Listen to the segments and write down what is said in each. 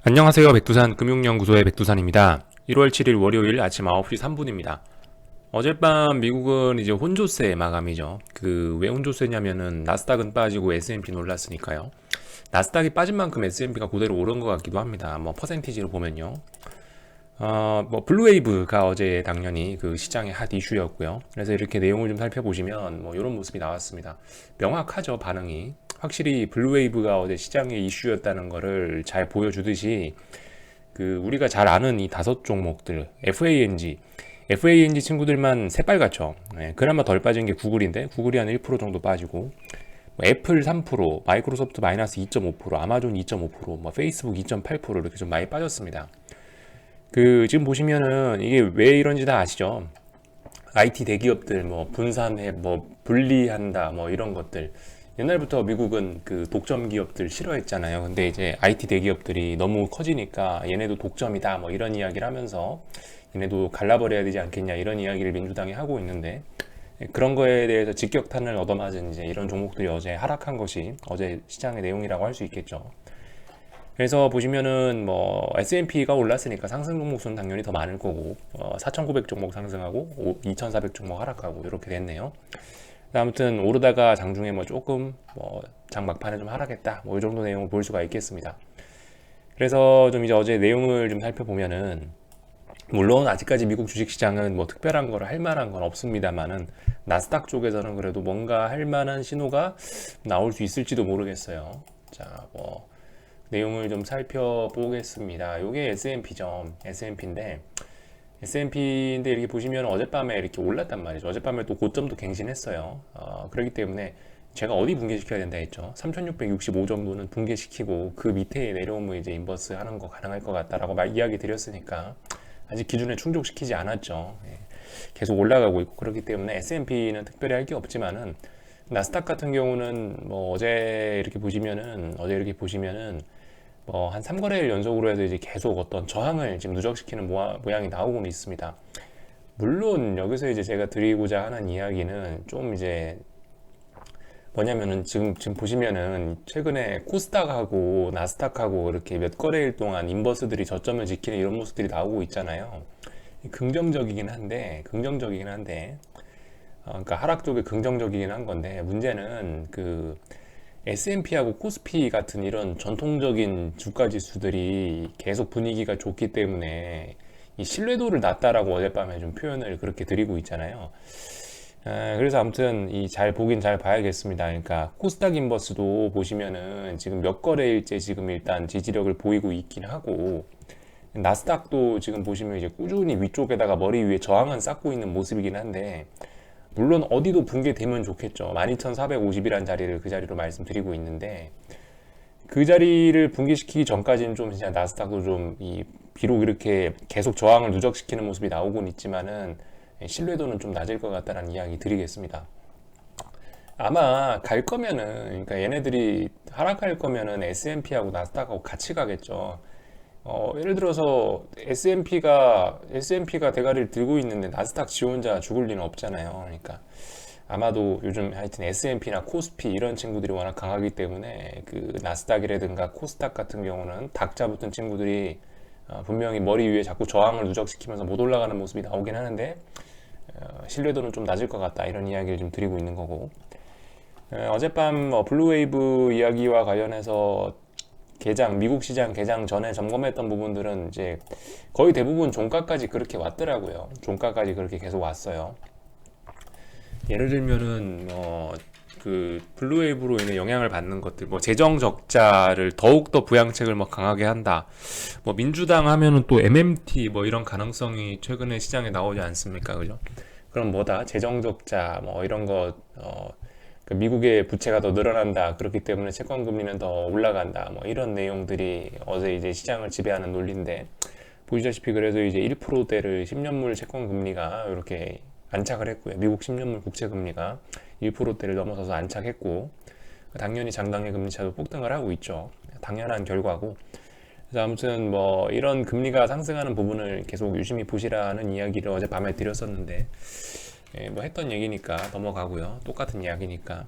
안녕하세요. 백두산 금융연구소의 백두산입니다. 1월 7일 월요일 아침 9시 3분입니다. 어젯밤 미국은 이제 혼조세 마감이죠. 왜 혼조세냐면은 나스닥은 빠지고 S&P는 올랐으니까요. 나스닥이 빠진 만큼 S&P가 그대로 오른 것 같기도 합니다. 퍼센티지로 보면요. 블루웨이브가 어제 당연히 그 시장의 핫 이슈였고요. 그래서 이렇게 내용을 좀 살펴보시면 이런 모습이 나왔습니다. 명확하죠, 반응이. 확실히 블루웨이브가 어제 시장의 이슈였다는 거를 잘 보여주듯이 우리가 잘 아는 이 다섯 종목들 FANG 친구들만 새빨갛죠. 네, 그나마 덜 빠진 게 구글인데 구글이 한 1% 정도 빠지고 애플 3%, 마이크로소프트 마이너스 2.5%, 아마존 2.5%, 페이스북 2.8% 이렇게 좀 많이 빠졌습니다. 지금 보시면은 이게 왜 이런지 다 아시죠? IT 대기업들 분산해 분리한다 이런 것들. 옛날부터 미국은 그 독점 기업들 싫어했잖아요. 근데 이제 IT 대기업들이 너무 커지니까 얘네도 독점이다 이런 이야기를 하면서 얘네도 갈라버려야 되지 않겠냐 이런 이야기를 민주당이 하고 있는데, 그런 거에 대해서 직격탄을 얻어맞은 이제 이런 종목들이 어제 하락한 것이 어제 시장의 내용이라고 할 수 있겠죠. 그래서 보시면은 S&P가 올랐으니까 상승 종목 수는 당연히 더 많을 거고, 4,900 종목 상승하고 2,400 종목 하락하고 이렇게 됐네요. 아무튼 오르다가 장중에 조금 장 막판에 좀 하락했다 이 정도 내용을 볼 수가 있겠습니다. 그래서 좀 이제 어제 내용을 좀 살펴보면은, 물론 아직까지 미국 주식시장은 특별한 걸 할 만한 건 없습니다만은 나스닥 쪽에서는 그래도 뭔가 할 만한 신호가 나올 수 있을지도 모르겠어요. 자, 내용을 좀 살펴보겠습니다. 요게 S&P죠. S&P인데 이렇게 보시면 어젯밤에 이렇게 올랐단 말이죠. 어젯밤에 또 고점도 갱신했어요. 그렇기 때문에 제가 어디 붕괴시켜야 된다 했죠. 3665 정도는 붕괴시키고 그 밑에 내려오면 이제 인버스 하는 거 가능할 것 같다라고 이야기 드렸으니까 아직 기준에 충족시키지 않았죠. 예. 계속 올라가고 있고 그렇기 때문에 S&P는 특별히 할 게 없지만은 나스닥 같은 경우는 어제 이렇게 보시면은 한 3거래일 연속으로 해서 이제 계속 어떤 저항을 지금 누적시키는 모양이 나오고 있습니다. 물론 여기서 이제 제가 드리고자 하는 이야기는 좀 이제 뭐냐면은 지금 보시면은 최근에 코스닥하고 나스닥하고 이렇게 몇 거래일 동안 인버스들이 저점을 지키는 이런 모습들이 나오고 있잖아요. 긍정적이긴 한데 그러니까 하락 쪽에 긍정적이긴 한 건데, 문제는 S&P하고 코스피 같은 이런 전통적인 주가 지수들이 계속 분위기가 좋기 때문에 이 신뢰도를 낮다라고 어젯밤에 좀 표현을 그렇게 드리고 있잖아요. 그래서 아무튼 잘 보긴 잘 봐야겠습니다. 그러니까 코스닥 인버스도 보시면은 지금 몇 거래일째 지금 일단 지지력을 보이고 있긴 하고, 나스닥도 지금 보시면 이제 꾸준히 위쪽에다가 머리 위에 저항은 쌓고 있는 모습이긴 한데, 물론 어디도 붕괴되면 좋겠죠. 12,450이라는 자리를 그 자리로 말씀드리고 있는데, 그 자리를 붕괴시키기 전까지는 좀 진짜 나스닥도 비록 이렇게 계속 저항을 누적시키는 모습이 나오곤 있지만은 신뢰도는 좀 낮을 것 같다는 이야기 드리겠습니다. 아마 갈 거면은, 그러니까 얘네들이 하락할 거면은 S&P하고 나스닥하고 같이 가겠죠. 예를 들어서 S&P가 대가리를 들고 있는데 나스닥 지 혼자 죽을 리는 없잖아요. 그러니까 아마도 요즘 하여튼 S&P나 코스피 이런 친구들이 워낙 강하기 때문에 그 나스닥이라든가 코스닥 같은 경우는 닭 잡았던 친구들이 분명히 머리 위에 자꾸 저항을 누적시키면서 못 올라가는 모습이 나오긴 하는데, 신뢰도는 좀 낮을 것 같다 이런 이야기를 좀 드리고 있는 거고, 어젯밤 블루웨이브 이야기와 관련해서 미국 시장 개장 전에 점검했던 부분들은 이제 거의 대부분 종가까지 그렇게 왔더라고요. 종가까지 그렇게 계속 왔어요. 예를 들면은 블루웨이브로 인해 영향을 받는 것들, 재정 적자를 더욱더 부양책을 강하게 한다. 민주당 하면은 또 MMT 이런 가능성이 최근에 시장에 나오지 않습니까, 그죠? 그럼 재정 적자 이런 거 미국의 부채가 더 늘어난다. 그렇기 때문에 채권 금리는 더 올라간다. 이런 내용들이 어제 이제 시장을 지배하는 논리인데, 보시다시피 그래서 이제 1%대를 10년물 채권 금리가 이렇게 안착을 했고요. 미국 10년물 국채 금리가 1%대를 넘어서서 안착했고, 당연히 장당의 금리차도 폭등을 하고 있죠. 당연한 결과고. 그래서 아무튼 이런 금리가 상승하는 부분을 계속 유심히 보시라는 이야기를 어제 밤에 드렸었는데, 했던 얘기니까 넘어가고요. 똑같은 이야기니까.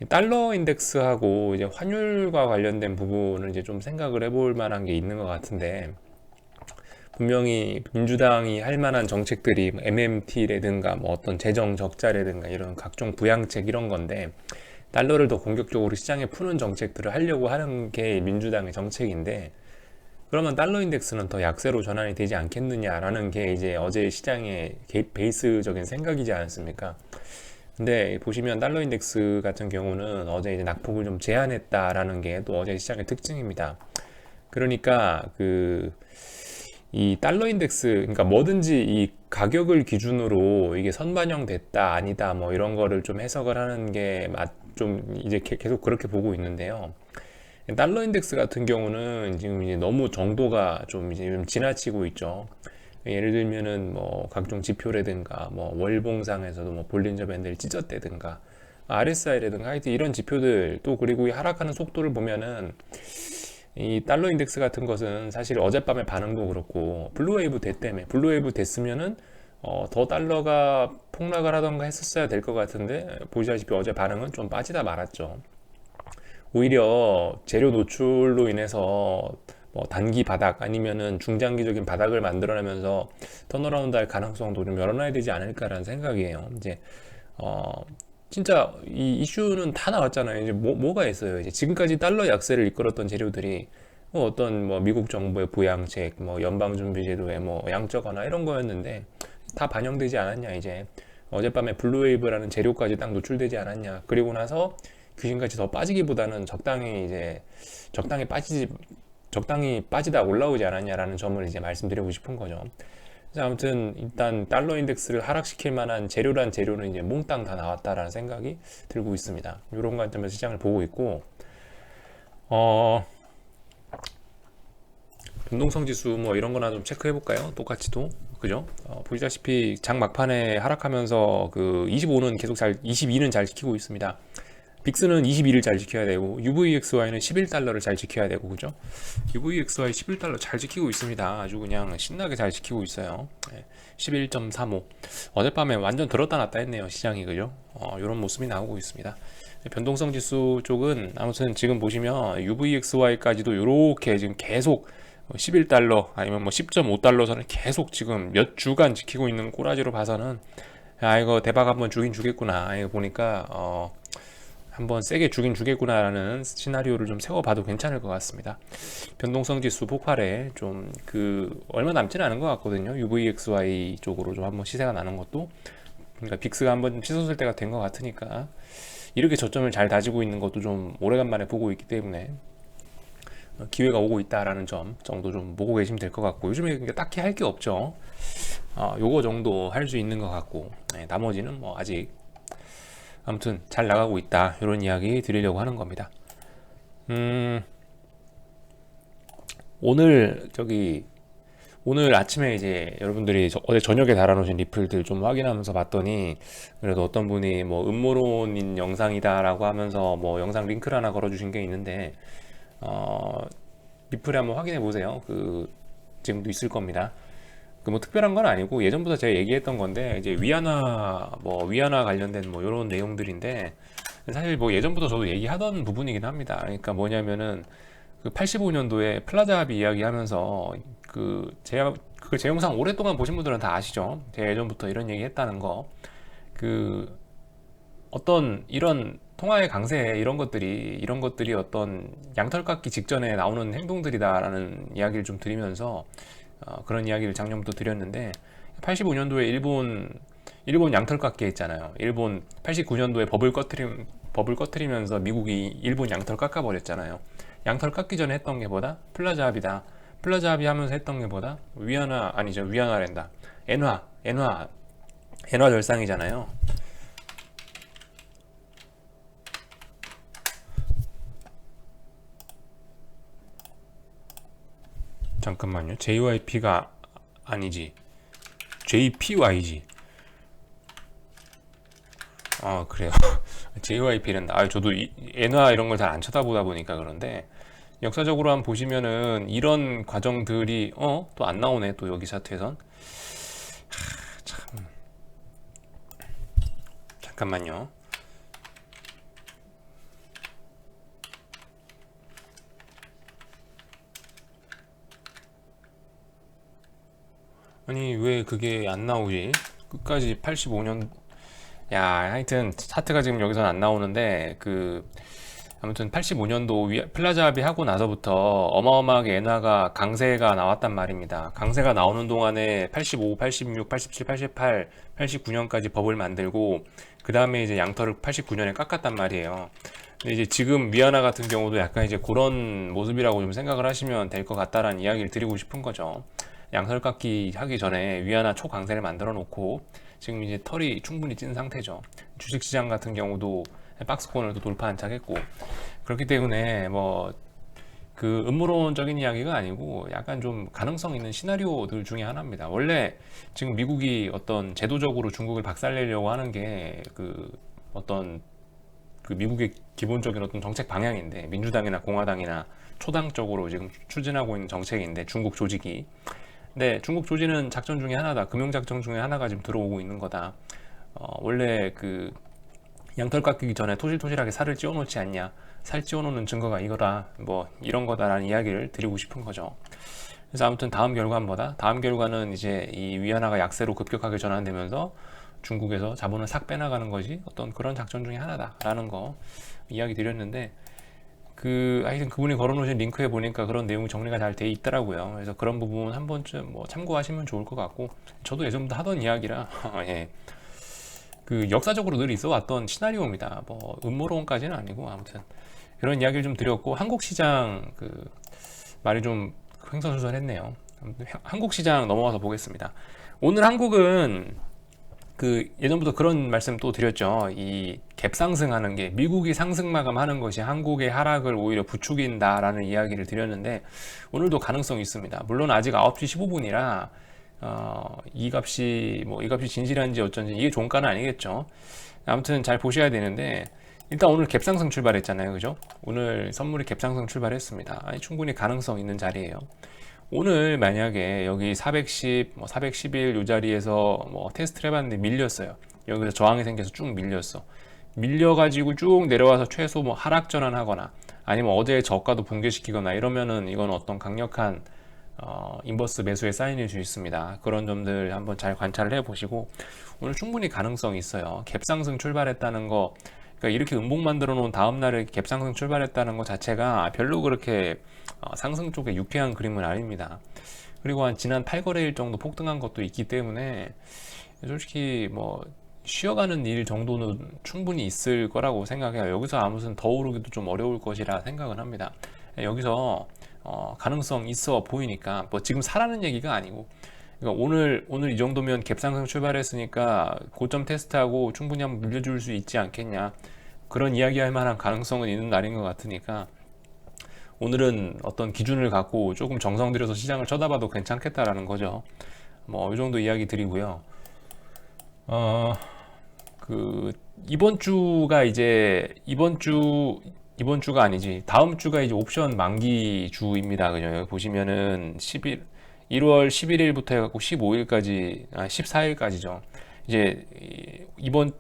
이 달러 인덱스하고 이제 환율과 관련된 부분을 이제 좀 생각을 해볼 만한 게 있는 것 같은데, 분명히 민주당이 할 만한 정책들이 MMT라든가 뭐 어떤 재정 적자라든가 이런 각종 부양책 이런 건데, 달러를 더 공격적으로 시장에 푸는 정책들을 하려고 하는 게 민주당의 정책인데, 그러면 달러 인덱스는 더 약세로 전환이 되지 않겠느냐라는 게 이제 어제 시장의 베이스적인 생각이지 않습니까? 근데 보시면 달러 인덱스 같은 경우는 어제 이제 낙폭을 좀 제한했다라는 게 또 어제 시장의 특징입니다. 그러니까 이 달러 인덱스, 그러니까 뭐든지 이 가격을 기준으로 이게 선반영 됐다 아니다 뭐 이런 거를 좀 해석을 하는 게 좀 이제 계속 그렇게 보고 있는데요. 달러 인덱스 같은 경우는 지금 이제 너무 정도가 좀 이제 좀 지나치고 있죠. 예를 들면은 뭐 각종 지표라든가 뭐 월봉상에서도 뭐 볼린저 밴드를 찢었다든가 RSI라든가 하여튼 이런 지표들, 또 그리고 이 하락하는 속도를 보면은 이 달러 인덱스 같은 것은 사실 어젯밤에 반응도 그렇고 블루웨이브 대 때문에, 블루웨이브 됐으면은 더 달러가 폭락을 하던가 했었어야 될 것 같은데, 보시다시피 어제 반응은 좀 빠지다 말았죠. 오히려 재료 노출로 인해서 뭐 단기 바닥 아니면은 중장기적인 바닥을 만들어내면서 턴어라운드 할 가능성도 좀 열어놔야 되지 않을까라는 생각이에요. 이제 진짜 이 이슈는 다 나왔잖아요. 이제 뭐가 있어요. 이제 지금까지 달러 약세를 이끌었던 재료들이 뭐 어떤 뭐 미국 정부의 부양책, 뭐 연방준비제도의 뭐 양적 완화 이런 거였는데 다 반영되지 않았냐. 이제 어젯밤에 블루웨이브라는 재료까지 딱 노출되지 않았냐. 그리고 나서 귀신같이 더 빠지기보다는 적당히 빠지다 올라오지 않았냐라는 점을 이제 말씀드리고 싶은 거죠. 그래서 아무튼 일단 달러 인덱스를 하락시킬 만한 재료란 재료는 이제 몽땅 다 나왔다라는 생각이 들고 있습니다. 이런 관점에서 시장을 보고 있고, 변동성 지수 뭐 이런 거나 좀 체크해 볼까요? 똑같이 또 그죠? 보시다시피 장 막판에 하락하면서 그 25는 계속 22는 잘 지키고 있습니다. 빅스는 21을 잘 지켜야 되고 UVXY는 11달러를 잘 지켜야 되고, 그죠? UVXY 11달러 잘 지키고 있습니다. 아주 그냥 신나게 잘 지키고 있어요. 11.35. 어젯밤에 완전 들었다 놨다 했네요, 시장이. 그죠? 이런 모습이 나오고 있습니다. 변동성 지수 쪽은 아무튼 지금 보시면 UVXY까지도 이렇게 지금 계속 11달러 아니면 뭐 10.5달러 선을 계속 지금 몇 주간 지키고 있는 꼬라지로 봐서는, 이거 대박 한번 주긴 주겠구나. 이거 보니까 한번 세게 주긴 주겠구나라는 시나리오를 좀 세워봐도 괜찮을 것 같습니다. 변동성 지수 폭발에 좀 얼마 남지는 않은 것 같거든요. UVXY 쪽으로 좀 한번 시세가 나는 것도, 그러니까 빅스가 한번 치솟을 때가 된 것 같으니까 이렇게 저점을 잘 다지고 있는 것도 좀 오래간만에 보고 있기 때문에 기회가 오고 있다라는 점 정도 좀 보고 계시면 될 것 같고, 요즘에 딱히 할 게 없죠. 요거 정도 할 수 있는 것 같고, 나머지는 뭐 아직 아무튼 잘 나가고 있다, 이런 이야기 드리려고 하는 겁니다. 오늘 아침에 이제 여러분들이 어제 저녁에 달아놓으신 리플들 좀 확인하면서 봤더니, 그래도 어떤 분이 뭐 음모론인 영상이다라고 하면서 뭐 영상 링크를 하나 걸어주신 게 있는데, 리플에 한번 확인해 보세요. 지금도 있을 겁니다. 뭐 특별한 건 아니고 예전부터 제가 얘기했던 건데, 이제 위안화 관련된 뭐 이런 내용들인데, 사실 뭐 예전부터 저도 얘기하던 부분이긴 합니다. 그러니까 뭐냐면은 85년도에 플라자 합의 이야기하면서 제 영상 오랫동안 보신 분들은 다 아시죠? 제가 예전부터 이런 얘기 했다는 거. 어떤 이런 통화의 강세 이런 것들이 어떤 양털 깎기 직전에 나오는 행동들이다라는 이야기를 좀 드리면서, 그런 이야기를 작년부터 드렸는데, 85년도에 일본 양털 깎기 했잖아요. 일본 89년도에 법을 꺼트리면서 미국이 일본 양털 깎아버렸잖아요. 양털 깎기 전에 했던 게 보다 플라자 합의다. 플라자 합의 하면서 했던 게 보다 위안화랜다. 엔화 절상이잖아요. 잠깐만요. JYP가 아니지. JPY지. 그래요. JYP는 저도 엔화 이런 걸 잘 안 쳐다보다 보니까 그런데, 역사적으로 한번 보시면은 이런 과정들이 또 안 나오네. 또 여기 차트에선. 참. 잠깐만요. 아니 왜 그게 안 나오지? 끝까지 85년. 야, 하여튼 차트가 지금 여기서는 안 나오는데 아무튼 85년도 플라자 합의하고 나서부터 어마어마하게 엔화가 강세가 나왔단 말입니다. 강세가 나오는 동안에 85, 86, 87, 88, 89년까지 버블 만들고 그 다음에 이제 양털을 89년에 깎았단 말이에요. 근데 이제 지금 위안화 같은 경우도 약간 이제 그런 모습이라고 좀 생각을 하시면 될 것 같다라는 이야기를 드리고 싶은 거죠. 양털 깎기 하기 전에 위안화 초강세를 만들어 놓고 지금 이제 털이 충분히 찐 상태죠. 주식시장 같은 경우도 박스권을 또 돌파 한착했고, 그렇기 때문에 뭐 그 음모론적인 이야기가 아니고 약간 좀 가능성 있는 시나리오들 중에 하나입니다. 원래 지금 미국이 어떤 제도적으로 중국을 박살내려고 하는 게 어떤 미국의 기본적인 어떤 정책 방향인데, 민주당이나 공화당이나 초당 쪽으로 지금 추진하고 있는 정책인데, 중국 조직이. 근데 중국 조직은 작전 중에 하나다. 금융 작전 중에 하나가 지금 들어오고 있는 거다. 원래 양털 깎이기 전에 토실토실하게 살을 찌워놓지 않냐, 살 찌워놓는 증거가 이거다, 뭐 이런 거다라는 이야기를 드리고 싶은 거죠. 그래서 아무튼 다음 결과는 이제 이 위안화가 약세로 급격하게 전환되면서 중국에서 자본을 싹 빼나가는 것이 어떤 그런 작전 중에 하나다라는 거 이야기 드렸는데, 하여튼 그분이 걸어놓으신 링크에 보니까 그런 내용이 정리가 잘 돼 있더라고요. 그래서 그런 부분 한 번쯤 뭐 참고하시면 좋을 것 같고, 저도 예전부터 하던 이야기라 예. 역사적으로 늘 있어 왔던 시나리오입니다. 뭐 음모론까지는 아니고, 아무튼 이런 이야기를 좀 드렸고, 한국 시장 말이 좀 횡설수설했네요. 한국 시장 넘어가서 보겠습니다. 오늘 한국은 예전부터 그런 말씀 또 드렸죠. 이 갭 상승하는 게, 미국이 상승 마감하는 것이 한국의 하락을 오히려 부추긴다라는 이야기를 드렸는데, 오늘도 가능성이 있습니다. 물론 아직 9시 15분이라 이 값이 진실한지 어쩐지 이게 종가는 아니겠죠. 아무튼 잘 보셔야 되는데, 일단 오늘 갭상승 출발했잖아요, 그죠? 오늘 선물이 갭상승 출발했습니다. 아니, 충분히 가능성 있는 자리예요. 오늘 만약에 여기 410, 411 이 자리에서 테스트를 해봤는데 밀렸어요. 여기서 저항이 생겨서 쭉 밀려가지고 쭉 내려와서 최소 하락 전환하거나, 아니면 어제의 저가도 붕괴시키거나 이러면은 이건 어떤 강력한 인버스 매수의 사인일 수 있습니다. 그런 점들 한번 잘 관찰을 해보시고, 오늘 충분히 가능성이 있어요. 갭상승 출발했다는 거, 그러니까 이렇게 음봉 만들어 놓은 다음날에 갭상승 출발했다는 것 자체가 별로 그렇게 상승 쪽에 유쾌한 그림은 아닙니다. 그리고 한 지난 8거래일 정도 폭등한 것도 있기 때문에 솔직히 쉬어가는 일 정도는 충분히 있을 거라고 생각해요. 여기서 아무튼 더 오르기도 좀 어려울 것이라 생각은 합니다. 여기서 가능성 있어 보이니까, 지금 사라는 얘기가 아니고, 그러니까 오늘 이 정도면 갭상승 출발했으니까 고점 테스트하고 충분히 한번 밀려줄 수 있지 않겠냐, 그런 이야기할 만한 가능성은 있는 날인 것 같으니까, 오늘은 어떤 기준을 갖고 조금 정성 들여서 시장을 쳐다봐도 괜찮겠다라는 거죠. 이 정도 이야기 드리고요. 이번 주가 아니지, 다음 주가 이제 옵션 만기 주입니다. 그죠? 여기 보시면은 1월 11일부터 해갖고 15일까지, 14일까지죠. 이제 이번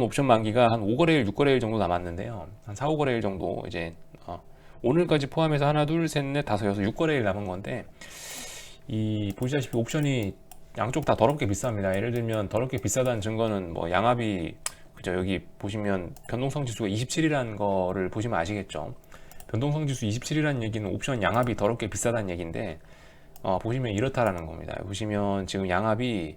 옵션 만기가 한 5거래일, 6거래일 정도 남았는데요. 한 4, 5거래일 정도, 이제 오늘까지 포함해서 하나, 둘, 셋, 넷, 다섯, 여섯, 6거래일 남은 건데, 보시다시피 옵션이 양쪽 다 더럽게 비쌉니다. 예를 들면 더럽게 비싸다는 증거는 양압이, 그죠? 여기 보시면 변동성 지수가 27이라는 거를 보시면 아시겠죠? 변동성 지수 27이라는 얘기는 옵션 양압이 더럽게 비싸다는 얘기인데, 보시면 이렇다라는 겁니다. 보시면 지금 양압이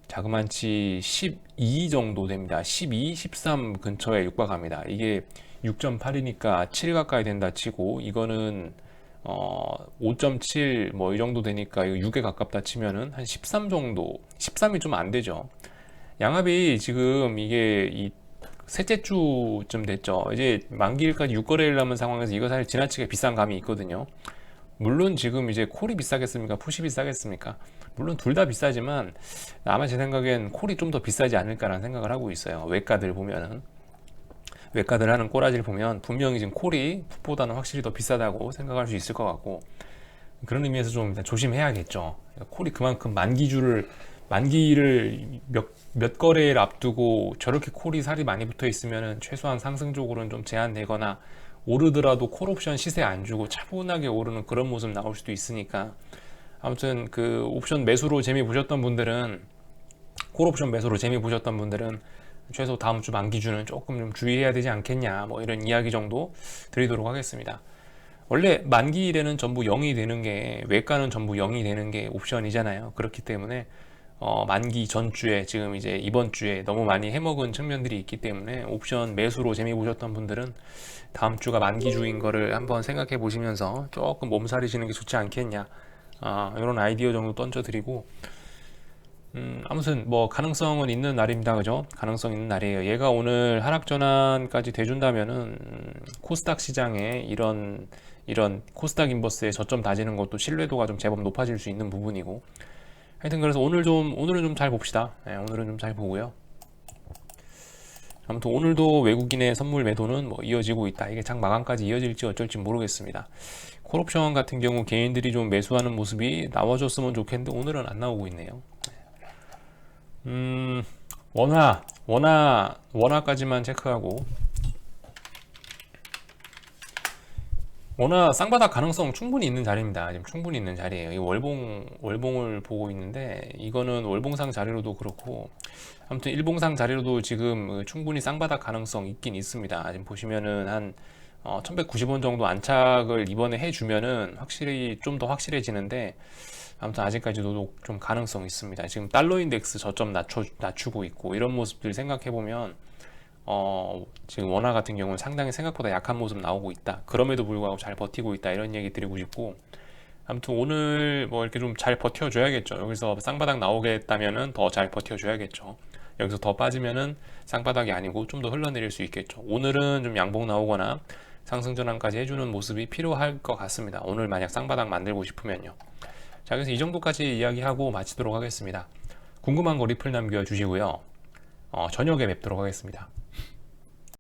자그만치 12 정도 됩니다. 12, 13 근처에 육박합니다. 이게 6.8이니까 7 가까이 된다 치고, 이거는 5.7 이 정도 되니까 이거 6에 가깝다 치면은 한 13 정도, 13이 좀 안 되죠. 양압이 지금 이게 셋째 주쯤 됐죠. 이제 만기일까지 6거래일 남은 상황에서 이거 사실 지나치게 비싼 감이 있거든요. 물론 지금 이제 콜이 비싸겠습니까? 풋이 비싸겠습니까? 물론 둘 다 비싸지만 아마 제 생각엔 콜이 좀 더 비싸지 않을까라는 생각을 하고 있어요. 외가들 하는 꼬라지를 보면 분명히 지금 콜이 풋보다는 확실히 더 비싸다고 생각할 수 있을 것 같고, 그런 의미에서 좀 일단 조심해야겠죠. 콜이 그만큼 만기를 몇 거래일 앞두고 저렇게 콜이 살이 많이 붙어 있으면은 최소한 상승적으로는 좀 제한되거나, 오르더라도 콜옵션 시세 안 주고 차분하게 오르는 그런 모습 나올 수도 있으니까, 아무튼 그 옵션 매수로 재미 보셨던 분들은, 콜옵션 매수로 재미 보셨던 분들은 최소 다음 주 만기주는 조금 좀 주의해야 되지 않겠냐, 뭐 이런 이야기 정도 드리도록 하겠습니다. 원래 만기일에는 전부 0이 되는 게, 외가는 전부 0이 되는 게 옵션이잖아요. 그렇기 때문에 만기 전주에, 지금 이제 이번 주에 너무 많이 해먹은 측면들이 있기 때문에 옵션 매수로 재미 보셨던 분들은 다음 주가 만기주인 거를 한번 생각해 보시면서 조금 몸살이시는 게 좋지 않겠냐, 이런 아이디어 정도 던져드리고, 아무튼 뭐 가능성은 있는 날입니다. 그죠? 가능성 있는 날이에요. 얘가 오늘 하락 전환까지 돼준다면은 코스닥 시장에 이런 코스닥 인버스의 저점 다지는 것도 신뢰도가 좀 제법 높아질 수 있는 부분이고, 하여튼 그래서 오늘은 좀 잘 봅시다. 네, 오늘은 좀 잘 보고요. 아무튼 오늘도 외국인의 선물 매도는 뭐 이어지고 있다. 이게 장 마감까지 이어질지 어쩔지 모르겠습니다. 콜옵션 같은 경우 개인들이 좀 매수하는 모습이 나와줬으면 좋겠는데 오늘은 안 나오고 있네요. 원화까지만 체크하고, 원화 쌍바닥 가능성 충분히 있는 자리입니다. 지금 충분히 있는 자리예요. 이 월봉을 보고 있는데, 이거는 월봉상 자리로도 그렇고, 아무튼 일봉상 자리로도 지금 충분히 쌍바닥 가능성 있긴 있습니다. 지금 보시면은 한 1190원 정도 안착을 이번에 해주면은 확실히 좀 더 확실해지는데, 아무튼 아직까지도 좀 가능성 있습니다. 지금 달러 인덱스 저점 낮추고 있고, 이런 모습들 생각해보면 지금 원화 같은 경우는 상당히 생각보다 약한 모습 나오고 있다. 그럼에도 불구하고 잘 버티고 있다. 이런 얘기 드리고 싶고, 아무튼 오늘 뭐 이렇게 좀 잘 버텨줘야겠죠. 여기서 쌍바닥 나오겠다면은 더 잘 버텨줘야겠죠. 여기서 더 빠지면은 쌍바닥이 아니고 좀 더 흘러내릴 수 있겠죠. 오늘은 좀 양봉 나오거나 상승 전환까지 해주는 모습이 필요할 것 같습니다. 오늘 만약 쌍바닥 만들고 싶으면요. 자, 그래서 이 정도까지 이야기하고 마치도록 하겠습니다. 궁금한 거 리플 남겨주시고요. 저녁에 뵙도록 하겠습니다.